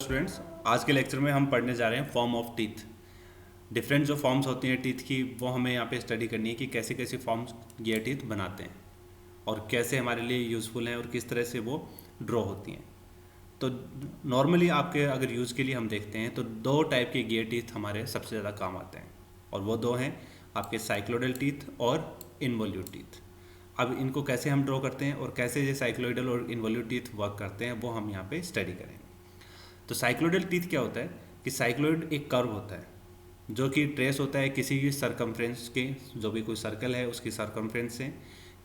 Students, आज के lecture में हम पढ़ने जा रहे हैं फॉर्म ऑफ टीथ। डिफरेंट जो फॉर्म्स होती हैं टीथ की वो हमें यहाँ पे स्टडी करनी है कि कैसे कैसे फॉर्म्स ये टीथ बनाते हैं और कैसे हमारे लिए यूज़फुल हैं और किस तरह से वो ड्रॉ होती हैं। तो नॉर्मली आपके अगर यूज़ के लिए हम देखते हैं तो दो टाइप के गियर टीथ हमारे सबसे ज़्यादा काम आते हैं और वो दो हैं आपके साइक्लोइडल टीथ और इनवॉल्यूट टीथ। अब इनको कैसे हम ड्रॉ करते हैं और कैसे ये साइक्लोइडल और इनवॉल्यूट टीथ वर्क करते हैं वो हम यहाँ पे स्टडी करेंगे। तो साइक्लोइडल टीथ क्या होता है कि साइक्लोइड एक कर्व होता है जो कि ट्रेस होता है किसी भी सरकमफ्रेंस के, जो भी कोई सर्कल है उसकी सरकमफ्रेंस से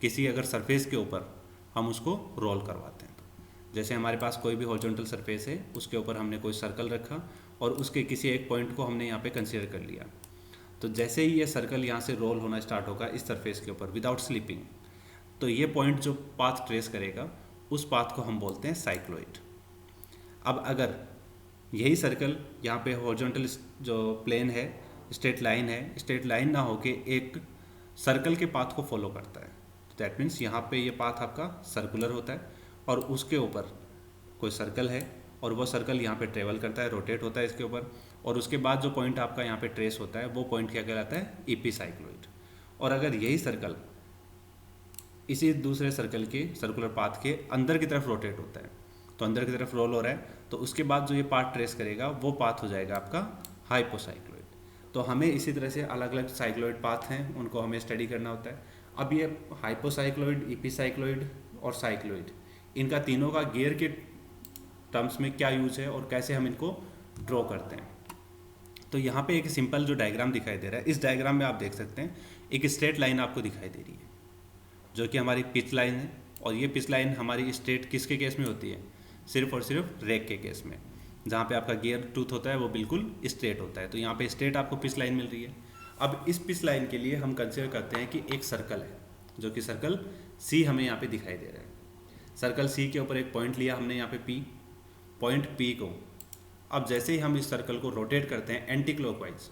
किसी अगर सरफेस के ऊपर हम उसको रोल करवाते हैं। जैसे हमारे पास कोई भी हॉरिजॉन्टल सरफेस है, उसके ऊपर हमने कोई सर्कल रखा और उसके किसी एक पॉइंट को हमने यहाँ पे कंसीडर कर लिया। तो जैसे ही ये सर्कल यहाँ से रोल होना स्टार्ट होगा इस सरफेस के ऊपर विदाउट स्लिपिंग, तो ये पॉइंट जो पाथ ट्रेस करेगा उस पाथ को हम बोलते हैं साइक्लोइड। अब अगर यही सर्कल यहाँ पे हॉरिजॉन्टल जो प्लेन है, स्ट्रेट लाइन ना होके एक सर्कल के पाथ को फॉलो करता है, तो दैट मीन्स यहाँ पे ये पाथ आपका सर्कुलर होता है और उसके ऊपर कोई सर्कल है और वो सर्कल यहाँ पे ट्रेवल करता है, रोटेट होता है इसके ऊपर, और उसके बाद जो पॉइंट आपका यहाँ पे ट्रेस होता है वो पॉइंट क्या कहलाता है, एपिसाइक्लोइड। और अगर यही सर्कल इसी दूसरे सर्कल के सर्कुलर पाथ के अंदर की तरफ रोटेट होता है, तो अंदर की तरफ रोल हो रहा है, तो उसके बाद जो ये पाथ ट्रेस करेगा वो पाथ हो जाएगा आपका हाइपोसाइक्लोइड। तो हमें इसी तरह से अलग अलग साइक्लोइड पाथ हैं, उनको हमें स्टडी करना होता है। अब ये हाइपोसाइक्लोइड, एपिसाइक्लोइड और साइक्लोइड, इनका तीनों का गियर के टर्म्स में क्या यूज है और कैसे हम इनको ड्रॉ करते हैं। तो यहाँ पे एक सिंपल जो डायग्राम दिखाई दे रहा है, इस डायग्राम में आप देख सकते हैं एक स्ट्रेट लाइन आपको दिखाई दे रही है जो कि हमारी पिच लाइन है, और ये पिच लाइन हमारी स्ट्रेट किसके केस में होती है, सिर्फ और सिर्फ रैक के केस में, जहाँ पे आपका गियर टूथ होता है वो बिल्कुल स्ट्रेट होता है। तो यहाँ पे स्ट्रेट आपको पिच लाइन मिल रही है। अब इस पिच लाइन के लिए हम कंसिडर करते हैं कि एक सर्कल है जो कि सर्कल सी हमें यहाँ पे दिखाई दे रहा है। सर्कल सी के ऊपर एक पॉइंट लिया हमने यहाँ पे पी, पॉइंट पी को अब जैसे ही हम इस सर्कल को रोटेट करते हैं एंटी क्लॉकवाइज,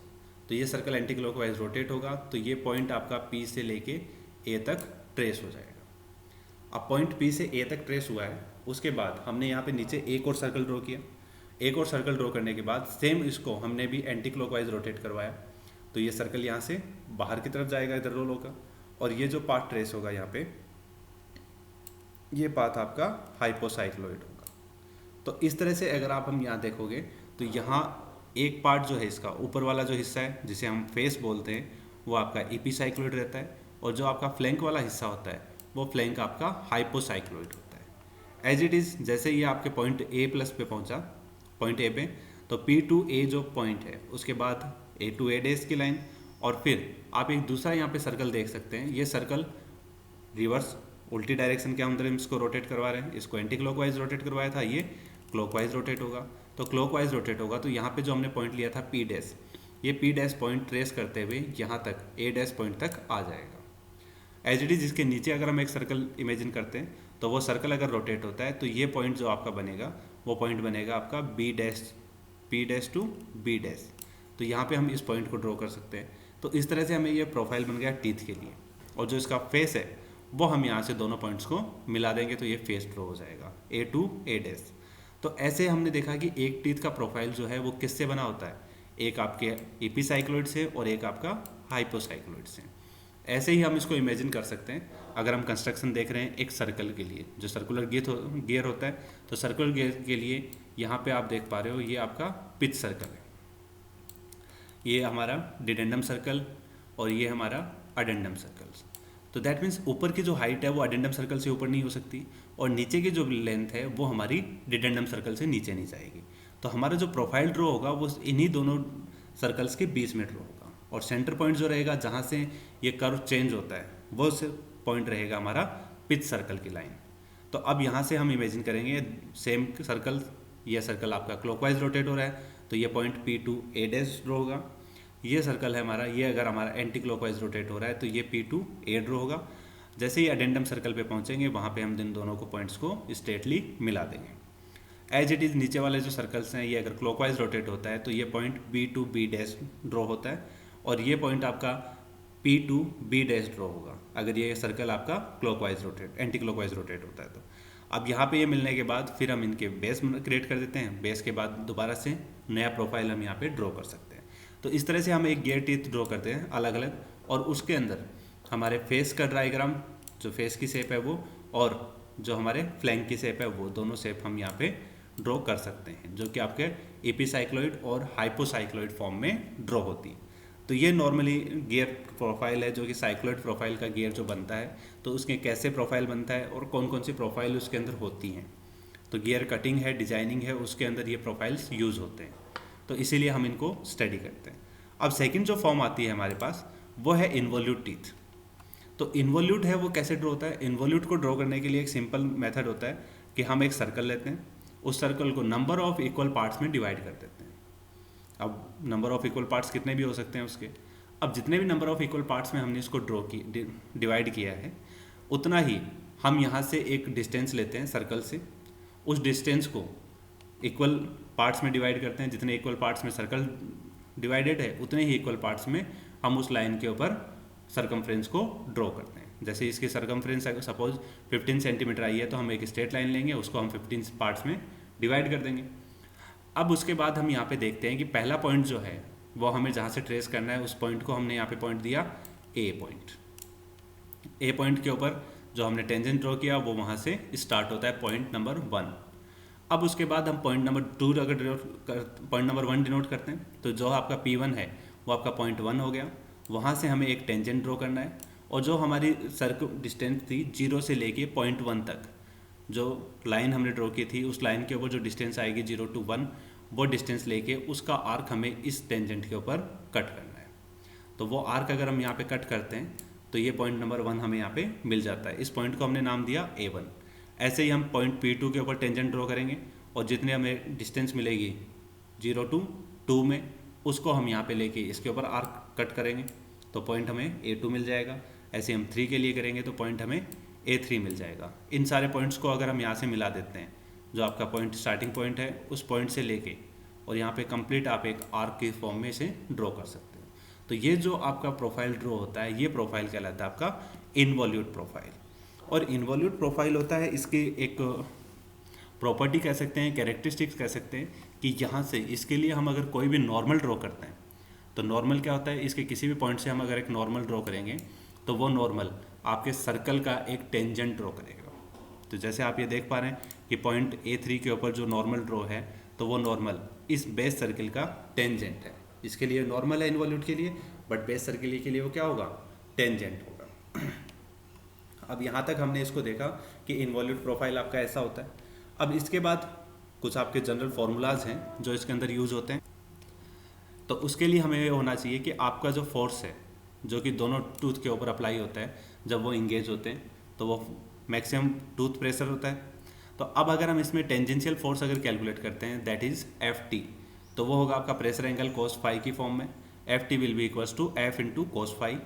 तो ये सर्कल एंटी क्लॉकवाइज रोटेट होगा, तो ये पॉइंट आपका पी से लेके ए तक ट्रेस हो जाएगा। अब पॉइंट पी से ए तक ट्रेस हुआ है, उसके बाद हमने यहाँ पे नीचे एक और सर्कल ड्रॉ किया। एक और सर्कल ड्रॉ करने के बाद सेम इसको हमने भी एंटी क्लॉकवाइज रोटेट करवाया, तो ये सर्कल यहाँ से बाहर की तरफ जाएगा, इधर रोल होगा, और ये जो पाथ ट्रेस होगा यहाँ पे, ये पाथ आपका हाइपोसाइक्लोइड होगा। तो इस तरह से अगर आप हम यहाँ देखोगे तो यहाँ एक पार्ट जो है इसका ऊपर वाला जो हिस्सा है जिसे हम फेस बोलते हैं वो आपका एपिसाइक्लोइड रहता है, और जो आपका फ्लैंक वाला हिस्सा होता है वो फ्लैंक आपका हाइपोसाइक्लोइड होता है। एज इट इज़ जैसे ये आपके पॉइंट ए प्लस पे पहुंचा, पॉइंट ए पे, तो पी टू ए जो पॉइंट है उसके बाद ए टू ए डेज की लाइन, और फिर आप एक दूसरा यहाँ पे सर्कल देख सकते हैं। ये सर्कल रिवर्स उल्टी डायरेक्शन के अंदर इसको रोटेट करवा रहे हैं, इसको एंटी क्लॉकवाइज रोटेट करवाया था, ये क्लॉकवाइज रोटेट होगा। तो क्लॉकवाइज रोटेट होगा तो यहाँ पे जो हमने पॉइंट लिया था पी डैश, ये पी डैश पॉइंट ट्रेस करते हुए यहाँ तक ए डैश पॉइंट तक आ जाएगा। एज इट इज़ इसके नीचे अगर हम एक सर्कल इमेजिन करते हैं तो वो सर्कल अगर रोटेट होता है तो ये पॉइंट जो आपका बनेगा वो पॉइंट बनेगा आपका B dash, P dash to B dash. तो यहाँ पे हम इस पॉइंट को ड्रॉ कर सकते हैं। तो इस तरह से हमें ये प्रोफाइल बन गया टीथ के लिए, और जो इसका फेस है वो हम यहाँ से दोनों पॉइंट्स को मिला देंगे तो ये फेस ड्रॉ हो जाएगा ए टू ए डैश। तो ऐसे हमने देखा कि एक टीथ का प्रोफाइल जो है वो किससे बना होता है, एक आपके एपिसाइक्लोइड से और एक आपका हाइपोसाइक्लोइड से। ऐसे ही हम इसको इमेजिन कर सकते हैं अगर हम कंस्ट्रक्शन देख रहे हैं एक सर्कल के लिए, जो सर्कुलर गियर होता है, तो सर्कुलर गियर के लिए यहाँ पे आप देख पा रहे हो ये आपका पिच सर्कल है, ये हमारा डिडेंडम सर्कल और ये हमारा अडेंडम सर्कल। तो दैट मीन्स ऊपर की जो हाइट है वो अडेंडम सर्कल से ऊपर नहीं हो सकती, और नीचे की जो लेंथ है वो हमारी डिडेंडम सर्कल से नीचे नहीं जाएगी। तो हमारा जो प्रोफाइल ड्रॉ होगा वो इन्हीं दोनों सर्कल्स के बीच में ड्रॉ होगा, और सेंटर पॉइंट जो रहेगा जहाँ से ये कर्व चेंज होता है वो पॉइंट रहेगा हमारा पिच सर्कल की लाइन। तो अब यहाँ से हम इमेजिन करेंगे सेम सर्कल, ये सर्कल आपका क्लॉकवाइज रोटेट हो रहा है तो ये point P to A dash draw होगा। ये सर्कल है हमारा, ये अगर हमारा एंटी क्लॉकवाइज रोटेट हो रहा है तो ये पी टू ए ड्रॉ होगा। जैसे ही एडेंडम सर्कल पे पहुँचेंगे वहाँ पे हम इन दोनों को पॉइंट्स को स्ट्रेटली मिला देंगे। एज इट इज़ नीचे वाले जो सर्कल्स हैं ये अगर क्लॉकवाइज रोटेट होता है तो ये point B to B dash draw होता है, और ये पॉइंट आपका P to B dash draw होगा अगर ये सर्कल आपका clockwise rotate, anti clockwise rotate होता है। तो अब यहाँ पे ये मिलने के बाद फिर हम इनके बेस क्रिएट कर देते हैं, बेस के बाद दोबारा से नया प्रोफाइल हम यहाँ पे ड्रॉ कर सकते हैं। तो इस तरह से हम एक गियर टीथ ड्रॉ करते हैं अलग अलग, और उसके अंदर हमारे फेस का डायग्राम, जो फेस की शेप है वो, और जो हमारे फ्लैंक की शेप है वो, दोनों शेप हम यहाँ पे ड्रॉ कर सकते हैं, जो कि आपके एपीसाइक्लॉइड और हाइपोसाइक्लॉइड फॉर्म में ड्रॉ होती है। तो ये नॉर्मली गियर प्रोफाइल है, जो कि साइक्लॉइड प्रोफाइल का गियर जो बनता है, तो उसके कैसे प्रोफाइल बनता है और कौन कौन सी प्रोफाइल उसके अंदर होती हैं। तो गियर कटिंग है, डिजाइनिंग है, उसके अंदर ये प्रोफाइल्स यूज़ होते हैं, तो इसीलिए हम इनको स्टडी करते हैं। अब सेकंड जो फॉर्म आती है हमारे पास वो है इन्वोल्यूट टीथ। तो इन्वोल्यूट है वो कैसे ड्रॉ होता है? इन्वोल्यूट को ड्रॉ करने के लिए एक सिंपल मेथड होता है कि हम एक सर्कल लेते हैं, उस सर्कल को नंबर ऑफ इक्वल पार्ट्स में डिवाइड कर देते हैं। अब नंबर ऑफ इक्वल पार्ट्स कितने भी हो सकते हैं उसके, अब जितने भी नंबर ऑफ इक्वल पार्ट्स में हमने इसको ड्रॉ की डिवाइड किया है, उतना ही हम यहाँ से एक डिस्टेंस लेते हैं सर्कल से, उस डिस्टेंस को इक्वल पार्ट्स में डिवाइड करते हैं। जितने इक्वल पार्ट्स में सर्कल डिवाइडेड है उतने ही इक्वल पार्ट्स में हम उस लाइन के ऊपर सरकमफ्रेंस को ड्रॉ करते हैं। जैसे इसकी सरकमफ्रेंस अगर सपोज 15 सेंटीमीटर आई है, तो हम एक स्ट्रेट लाइन लेंगे, उसको हम 15 पार्ट्स में डिवाइड कर देंगे। अब उसके बाद हम यहाँ पे देखते हैं कि पहला पॉइंट जो है वो हमें जहाँ से ट्रेस करना है, उस पॉइंट को हमने यहाँ पे पॉइंट दिया ए पॉइंट। ए पॉइंट के ऊपर जो हमने टेंजेंट ड्रॉ किया वो वहाँ से स्टार्ट होता है पॉइंट नंबर 1। अब उसके बाद हम पॉइंट नंबर 2 अगर पॉइंट नंबर 1 डिनोट करते हैं, तो जो आपका P1 है वो आपका पॉइंट 1 हो गया। वहाँ से हमें एक टेंजेंट ड्रॉ करना है, और जो हमारी सर्कल डिस्टेंस थी 0 से लेके पॉइंट 1 तक, जो लाइन हमने ड्रॉ की थी उस लाइन के ऊपर जो डिस्टेंस आएगी 0 to 1, वो डिस्टेंस लेके उसका आर्क हमें इस टेंजेंट के ऊपर कट करना है। तो वो आर्क अगर हम यहाँ पे कट करते हैं तो ये पॉइंट नंबर 1 हमें यहाँ पे मिल जाता है। इस पॉइंट को हमने नाम दिया A1। ऐसे ही हम पॉइंट P2 के ऊपर टेंजेंट ड्रॉ करेंगे, और जितने हमें डिस्टेंस मिलेगी 0 to 2 में, उसको हम यहाँ पे लेके इसके ऊपर आर्क कट करेंगे, तो पॉइंट हमें A2 मिल जाएगा। ऐसे हम 3 के लिए करेंगे तो पॉइंट हमें A3 मिल जाएगा। इन सारे पॉइंट्स को अगर हम यहाँ से मिला देते हैं, जो आपका पॉइंट स्टार्टिंग पॉइंट है उस पॉइंट से लेके और यहाँ पे कंप्लीट आप एक आर्क के फॉर्म में इसे ड्रॉ कर सकते हैं। तो ये जो आपका प्रोफाइल ड्रॉ होता है, ये प्रोफाइल कहलाता है आपका इन्वॉल्यूट प्रोफाइल। और इन्वॉल्यूट प्रोफाइल होता है, इसकी एक प्रॉपर्टी कह सकते हैं, कैरेक्टरिस्टिक्स कह सकते हैं, कि यहाँ से इसके लिए हम अगर कोई भी नॉर्मल ड्रॉ करते हैं, तो नॉर्मल क्या होता है, इसके किसी भी पॉइंट से हम अगर एक नॉर्मल ड्रॉ करेंगे तो वो नॉर्मल आपके सर्कल का एक टेंजेंट ड्रॉ करेगा। तो जैसे आप ये देख पा रहे हैं कि पॉइंट A3 के ऊपर जो नॉर्मल ड्रॉ है, तो वो नॉर्मल इस बेस सर्कल का टेंजेंट है। इसके लिए नॉर्मल है इन्वॉल्यूट के लिए, बट बेस सर्कल के लिए वो क्या होगा, टेंजेंट होगा। अब यहाँ तक हमने इसको देखा कि इन्वॉल्यूट प्रोफाइल आपका ऐसा होता है। अब इसके बाद कुछ आपके जनरल फार्मूलाज हैं जो इसके अंदर यूज होते हैं। तो उसके लिए हमें ये होना चाहिए कि आपका जो फोर्स है, जो कि दोनों टूथ के ऊपर अप्लाई होता है, जब वो इंगेज होते हैं तो वो मैक्सिमम टूथ प्रेशर होता है। तो अब अगर हम इसमें टेंजेंशियल फोर्स अगर कैलकुलेट करते हैं, दैट इज Ft, तो वो होगा आपका प्रेशर एंगल cos फाई की फॉर्म में। Ft will be equals to F into cos phi.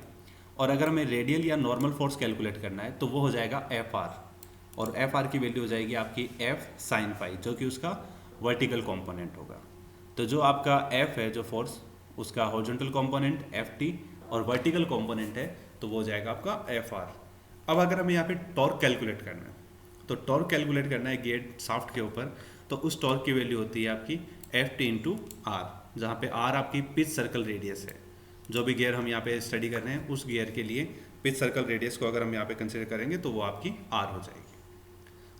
और अगर हमें रेडियल या नॉर्मल फोर्स कैलकुलेट करना है तो वो हो जाएगा Fr, और Fr की वैल्यू हो जाएगी आपकी F sin फाई, जो कि उसका वर्टिकल कॉम्पोनेंट होगा। तो जो आपका F है जो फोर्स, उसका हॉरिजॉन्टल कॉम्पोनेंट Ft और वर्टिकल कॉम्पोनेंट है तो वो हो जाएगा आपका Fr। अब अगर हमें यहाँ पे टॉर्क कैलकुलेट करना है, तो टॉर्क कैलकुलेट करना है गियर शाफ्ट के ऊपर, तो उस टॉर्क की वैल्यू होती है आपकी Ft इंटू R, जहाँ पे R आपकी पिच सर्कल रेडियस है। जो भी गियर हम यहाँ पे स्टडी कर रहे हैं उस गियर के लिए पिच सर्कल रेडियस को अगर हम यहाँ पे कंसिडर करेंगे तो वो आपकी R हो जाएगी।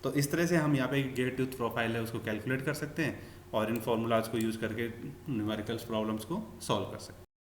तो इस तरह से हम यहाँ पे गियर टूथ प्रोफाइल है उसको कैलकुलेट कर सकते हैं, और इन फॉर्मूलाज को यूज़ करके न्यूमेरिकल्स प्रॉब्लम्स को सॉल्व कर सकते हैं।